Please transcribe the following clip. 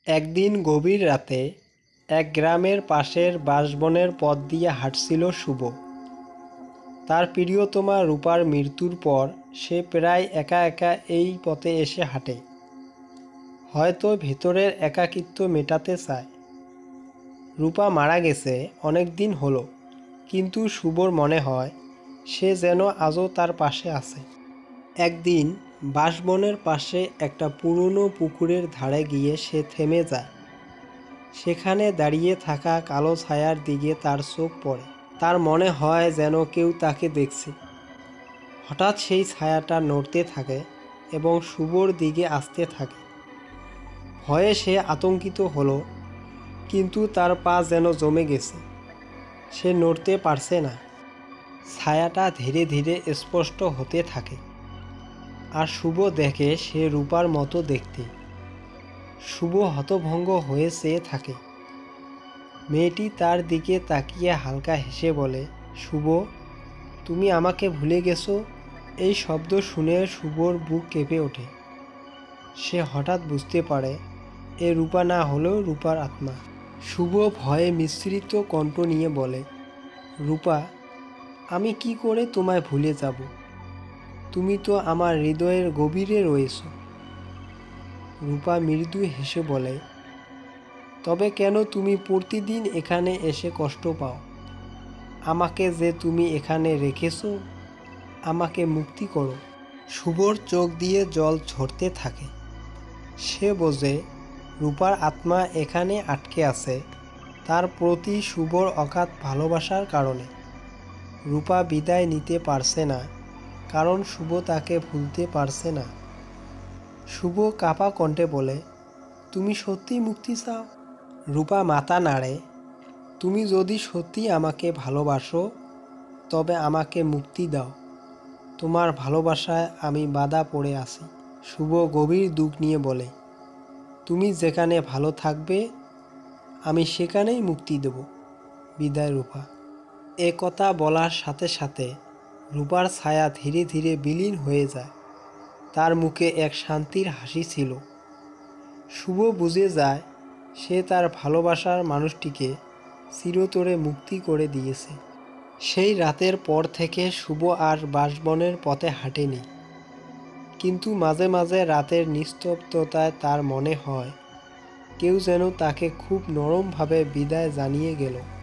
একদিন গভীর রাতে এক গ্রামের পাশের বাঁশবনের পথ দিয়ে হাঁটছিল শুভ। তার প্রিয়তমা রূপার মৃত্যুর পর সে প্রায় একা একা এই পথে এসে হাঁটে, হয়তো ভেতরের একাকিত্ব মেটাতে চায়। রূপা মারা গেছে অনেক দিন হলো, কিন্তু শুভর মনে হয় সে যেন আজও তার পাশে আছে। একদিন বাঁশবনের পাশে একটা পুরনো পুকুরের ধারে গিয়ে সে থেমে যায়। সেখানে দাঁড়িয়ে থাকা কালো ছায়ার দিকে তার চোখ পড়ে। তার মনে হয় যেন কেউ তাকে দেখছে। হঠাৎ সেই ছায়াটা নড়তে থাকে এবং শুভর দিকে আসতে থাকে। ভয়ে সে আতঙ্কিত হলো, কিন্তু তার পা যেন জমে গেছে। সে নড়তে পারছে না। ছায়াটা ধীরে ধীরে স্পষ্ট হতে থাকে, আর শুভ দেখে সে রূপার মতো দেখতে। শুভ হতভম্ব হয়ে চেয়ে থাকে। মেয়েটি তার দিকে তাকিয়ে হালকা হেসে বলে, শুভ, তুমি আমাকে ভুলে গেছো? এই শব্দ শুনে শুভর বুক কেঁপে ওঠে। সে হঠাৎ বুঝতে পারে এ রূপা না হলেও রূপার আত্মা। শুভ ভয়ে মিশ্রিত কণ্ঠ নিয়ে বলে, রূপা, আমি কি করে তোমায় ভুলে যাব? তুমি তো আমার হৃদয়ের গভীরে রয়েছ। রূপা মৃদু হেসে বলে, তবে কেন তুমি প্রতিদিন এখানে এসে কষ্ট পাও? আমাকে যে তুমি এখানে রেখেছো, আমাকে মুক্তি করো। শুভর চোখ দিয়ে জল ঝরতে থাকে। সে বোঝে রূপার আত্মা এখানে আটকে আছে তার প্রতি শুভর অগাধ ভালোবাসার কারণে। রূপা বিদায় নিতে পারছে না, কারণ শুভ তাকে ভুলতে পারছে না। শুভ কাঁপা কণ্ঠে বলে, তুমি সত্যি মুক্তি চাও? রূপা মাথা নাড়ে। তুমি যদি সত্যি আমাকে ভালোবাসো, তবে আমাকে মুক্তি দাও। তোমার ভালোবাসায় আমি বাধা পড়ে আছি। শুভ গভীর দুঃখ নিয়ে বলে, তুমি যেখানে ভালো থাকবে আমি সেখানেই মুক্তি দেব। বিদায় রূপা। এ কথা বলার সাথে সাথে রূপার ছায়া ধীরে ধীরে বিলীন হয়ে যায়। তার মুখে এক শান্তির হাসি ছিল। শুভ বুঝে যায় সে তার ভালোবাসার মানুষটিকে চিরতরে মুক্তি করে দিয়েছে। সেই রাতের পর থেকে শুভ আর বাঁশবনের পথে হাঁটেনি, কিন্তু মাঝে মাঝে রাতের নিস্তব্ধতায় তার মনে হয় কেউ যেন তাকে খুব নরমভাবে বিদায় জানিয়ে গেল।